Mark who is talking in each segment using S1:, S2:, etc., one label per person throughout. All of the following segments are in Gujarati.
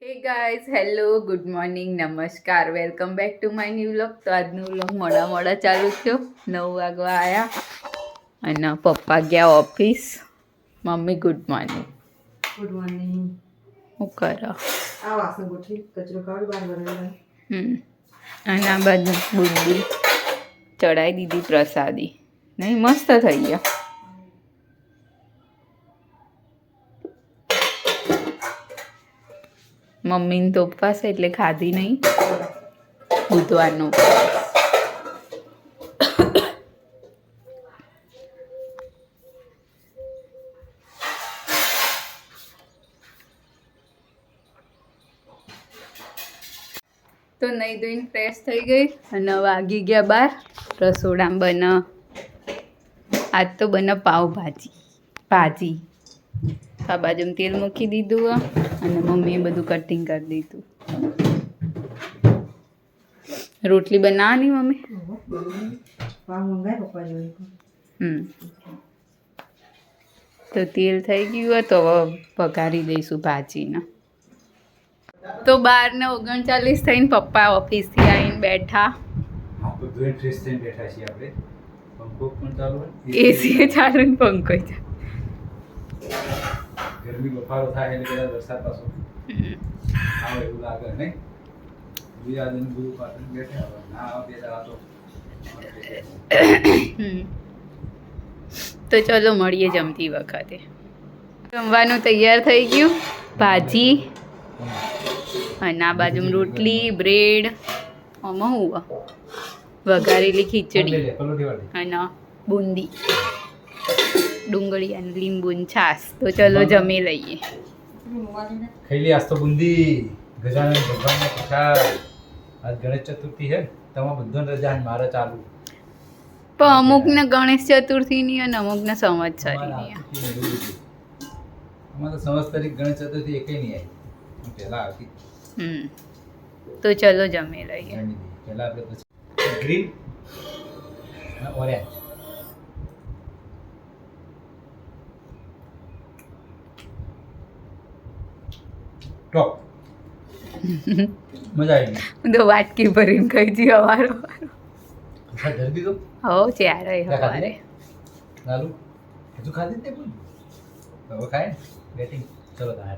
S1: હે ગાઈઝ હેલો ગુડ મોર્નિંગ નમસ્કાર welcome back to my new vlog. તો આજનું વ્લોગ મોડા ચાલુ થયો. 9 વાગવા આવ્યા અને પપ્પા ગયા office. Mummy good morning.
S2: Good morning.
S1: હું કરો?
S2: આ વાસણ ગોઠવી કચરો કાઢ બહાર બનાવ્યા.
S1: અને આ બાજુ બુંદી ચડાવી દીધી પ્રસાદી. નહીં મસ્ત થઈ ગયા. મમ્મીને તો ઉપવાસ એટલે ખાધી નહીં બુધવારનો ઉપવાસ. તો નહીં ધોઈને ફ્રેશ થઈ ગઈ અને વાગી ગયા 12. રસોડામાં બને આજ તો બને ભાજી. આ બાજુમાં તેલ મૂકી દીધું અને મમ્મીએ બધું કટિંગ કરી દીધું. રોટલી બનાવવાની મમ્મી? તો તેલ થઈ ગયું તો પકારી દઈશું ભાજીને. તો 12:39 થઈને પપ્પા ઓફિસથી આવીને બેઠા. એસી ચાલુ ને પંખો ચાલુ.
S3: ગરમી બફારો થાય એટલે કદાચ વરસાદ પાછો આવે એવું લાગે નહીં. બીજાદિન ગુરુ પાટણ બેઠા હવે ના આવે બે દાડા
S1: તો ચલો મળીએ જમતી વખતે. જમવાનું તૈયાર થઈ ગયું. ભાજી અને આ બાજુમાં રોટલી બ્રેડ આમાં હું વઘારેલી ખીચડી અને બુંદી ડુંગળી અને લીંબુ છાશ. તો ચલો જમી લઈએ.
S3: ખૈલી આજ તો બુંદી ગજાનન ભગવાનના પ્રસાદ. આજ ગણેશ ચતુર્થી હે તમારા બધાને રજા અને મારે ચાલુ.
S1: પણ અમુકને ગણેશ ચતુર્થીની અને અમુકને સંવત્સરીની.
S3: અમારે તો સંવત્સરી ગણેશ ચતુર્થી એકે નહીં આવી પહેલા આવતી.
S1: તો ચલો જમી લઈએ.
S3: પહેલા આપણે પછી ગ્રીન અને ઓરેન્જ. ટોપ મજા આવી ગઈ.
S1: હું તો વાટકી ભરીને ખાઈ જી હવારો.
S3: જલ્દી દીધો
S1: હો ચારે હવારે
S3: લાલુ હજુ ખાધી જ નહીં હવે ખાય બેટિંગ. ચલો તાર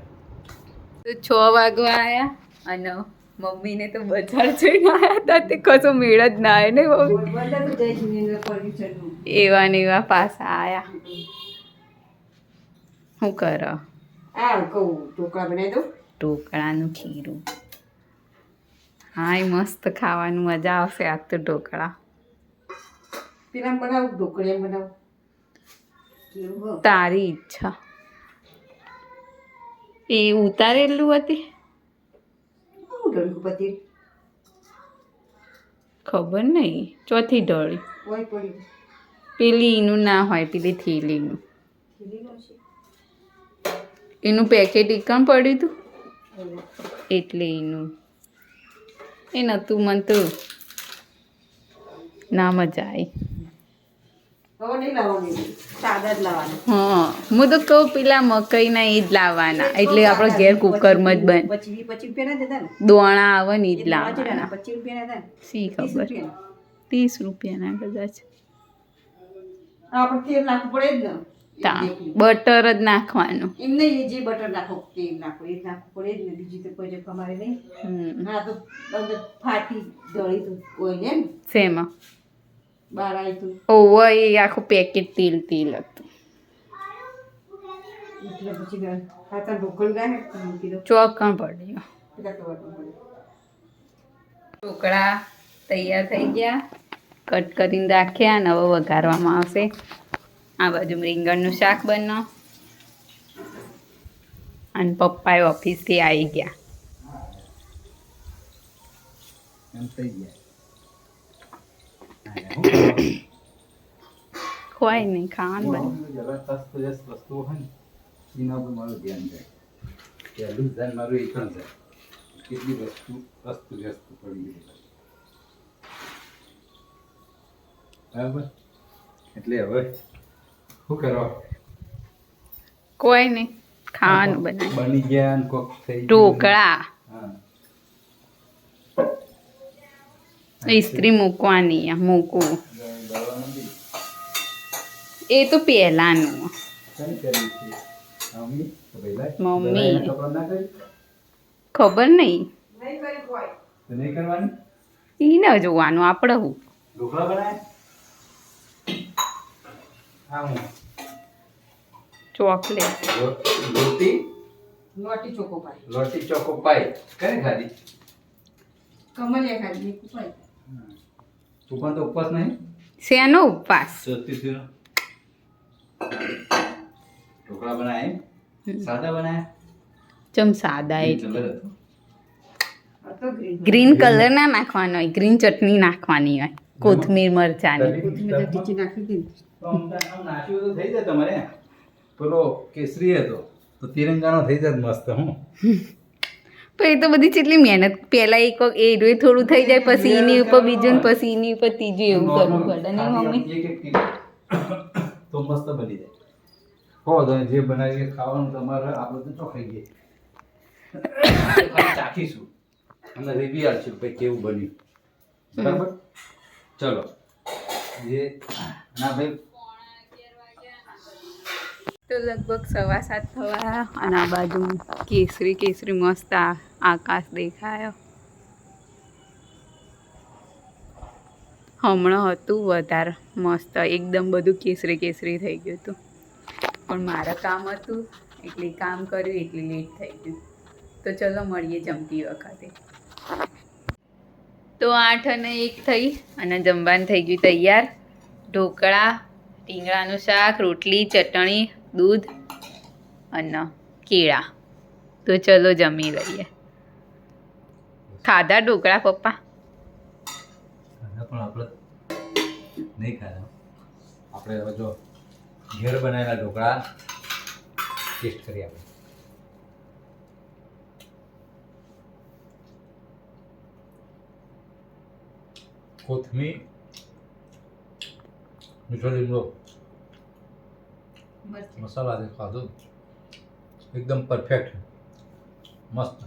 S1: તો 6 વાગવા આવ્યા અને મમ્મીને તો બજાર જઈને આવ્યા હતા તે કશો મેળ જ ના આવે ને મમ્મી. એવા ને એવા પાછા આવ્યા. શું કરો?
S2: ઢોકળા બનાવી દઉં.
S1: ઢોકળાનું ખીરું. હાય મસ્ત ખાવાનું મજા આવશે આજ તો ઢોકળા.
S2: પેલા બનાવું ઢોકળી બનાવું.
S1: તારી ઈચ્છા. એ ઉતારેલું હતી ખબર નહીં. ચોથી ઢળી પેલી એનું ના હોય પેલી થેલીનું. એનું પેકેટ એકણ પડ્યું હતું એટલે એનું એ નહોતું મન તો ના મજા આવી. હા હું તો કહું પેલા મકઈના એ જ લાવવાના એટલે આપણે ઘેર કુકરમાં જ બને. દોણા આવે ને એ જ લાવવાના. શી ખબર 30 રૂપિયાના કદાચ.
S2: તેલ નાખવું પડે જ ને.
S1: બટર જ નાખવાનું.
S2: એમ નહીં જે બટર નાખો તેલ નાખો એ નાખવું પડે જ ને. બીજી તો કોઈ અમારે નહીં. હા તો અંદર ફાટી જળી તું કોઈ ને
S1: શેમાં
S2: બહાર આવી તું.
S1: ઓવો એ આખું પેકેટ તેલ હતું.
S2: એટલે પછી ખાતા ઢોકળી ગાય મૂકી દો.
S1: ચોકણ પડ્યો. ઢોકળા તૈયાર થઈ ગયા. કટ કરીને રાખ્યા અને હવે વઘારવામાં આવશે. આ બાજુ રીંગણનું શાક બનો અને પપ્પાએ ઓફિસથી આવી ગયા.
S3: એમ થઈ ગયા
S1: કોઈ નહીં ખાવાનું બને.
S3: જબરદસ્ત વસ્તુઓ હોય ને એના ઉપર મારું ધ્યાન જાય. પહેલું ધ્યાન મારું એ પણ જાય કેટલી વસ્તુ વ્યસ્ત પડી ગઈ. બરાબર એટલે હવે શું કરો?
S1: કોઈ નહીં ખાવાનું બનાવે.
S3: બની ગયા ને કોક થઈ ગયું.
S1: ઢોકળા
S3: હા
S1: ઇસ્ત્રી મૂકવાની આ મૂકવું
S3: દવા નથી
S1: એ તો પહેલાનું
S3: કઈ કરી છે મમ્મી તો પહેલા
S1: મમ્મી.
S3: પહેલા એને ખબર ના કરી
S1: ખબર નહીં
S2: નહીં કરી કોઈ
S3: તો નહીં કરવાની
S1: ઈ ન જોવાનું આપણે હું
S3: ઢોકળા બનાય હા હું
S1: ચોકલેટ
S3: રોટી
S2: લોટી ચોકો પાઈ
S3: લોટી ચોકો પાઈ કઈ ખાધી
S2: કમલિયા ખાધી એક પાઈ
S3: તું પણ તો ઉપવાસ નહીં
S1: શેનો ઉપવાસ
S3: સતીશીનો ઢોકળા બનાય સાદા બનાય
S1: ચમ સાદા
S3: કલર
S1: એટલે
S3: હતો
S2: આ તો ગ્રીન
S1: ગ્રીન કલર ના નાખવાનો હોય ગ્રીન ચટણી નાખવાની હોય કોથમીર મરચાની
S2: કોથમીર ટીચી નાખી દીધી
S3: તો આમ નાખ્યું તો થઈ જાય તમારે પેલો કેસરી હતો તો તિરંગાનો થઈ જાય મસ્ત હું
S1: પણ એ તો બધી કેટલી મહેનત પહેલા એક વખત એ રોય થોડું થઈ જાય પછી એની ઉપર બીજું ને પછી એની ઉપર ત્રીજું એવું કરવું પડે ને મમ્મી
S3: એક કિલો તો મસ્ત બની જાય હો તો જે બનાવીએ ખાવાનું તમારે આપણે તો ચોખાઈ ગઈ ચાખીશું અને રિવ્યુ આપશું ભાઈ કેવું બન્યું બરાબર ચલો જે ના ભાઈ
S1: તો લગભગ 7:15 થવા અને આ બાજુ કેસરી કેસરી મસ્ત આકાશ દેખાયો હમણાં હતું વધારે મસ્ત એકદમ બધું કેસરી કેસરી થઈ ગયું હતું પણ મારે કામ હતું એટલે કામ કર્યું એટલે લેટ થઈ ગયું તો ચલો મળીએ જમતી વખતે તો 8:01 થઈ અને જમવાનું થઈ ગયું તૈયાર ઢોકળા રીંગણાનું શાક રોટલી ચટણી દૂધ અને કેળા તો ચલો જમી લઈએ ખાધા ઢોકળા પપ્પા
S3: ખાધા પણ આપણે નહીં ખાધા આપણે હવે જો ઘેર બનાવેલા ઢોકળા ટેસ્ટ કરીએ આપણે કોથમીર મીઠો લીમડો મસાલા જે ખાધો એકદમ પરફેક્ટ મસ્ત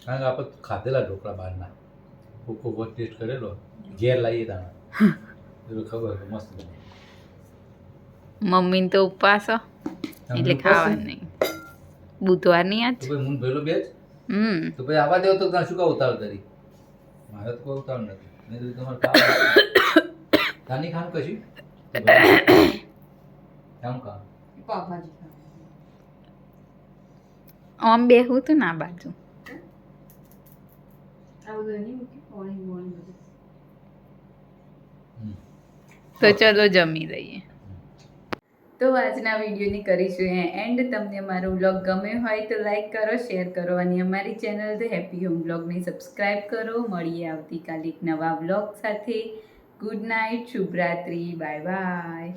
S3: કારણ કે આપણે ખાધેલા ઢોકળા બહારના ખૂબ ટેસ્ટ કરેલો ઘેર લાવીએ તાણે એટલે ખબર કે મસ્ત બને
S1: મમ્મીને તો ઉપવાસ હો, એટલે ખાવાનું નહીં બુધવારની આજ
S3: તો ભાઈ હું ભેલો બેચ તો ભાઈ આવા દેવો તો ત્યાં શું કા ઉતાવળ કરી મારે તો કોઈ ઉતાવળ નથી નહીં તો તમારે ખાવા તાની ખાન કશું કામ કામ
S2: પાવભાજી
S1: આમ બેહું તો ના બાજુ
S2: આ બધું નહીં મૂકી પાણી બોણી બધું
S1: તો ચલો જમી લઈએ તો આજના વિડીયોની કરીશું એન્ડ તમને અમારો વ્લોગ ગમ્યો હોય તો લાઈક કરો શેર કરો અને અમારી ચેનલ ધ હેપી હોમ વ્લોગને સબસ્ક્રાઈબ કરો મળીએ આવતીકાલે એક નવા વ્લોગ સાથે ગુડ નાઇટ શુભરાત્રી બાય બાય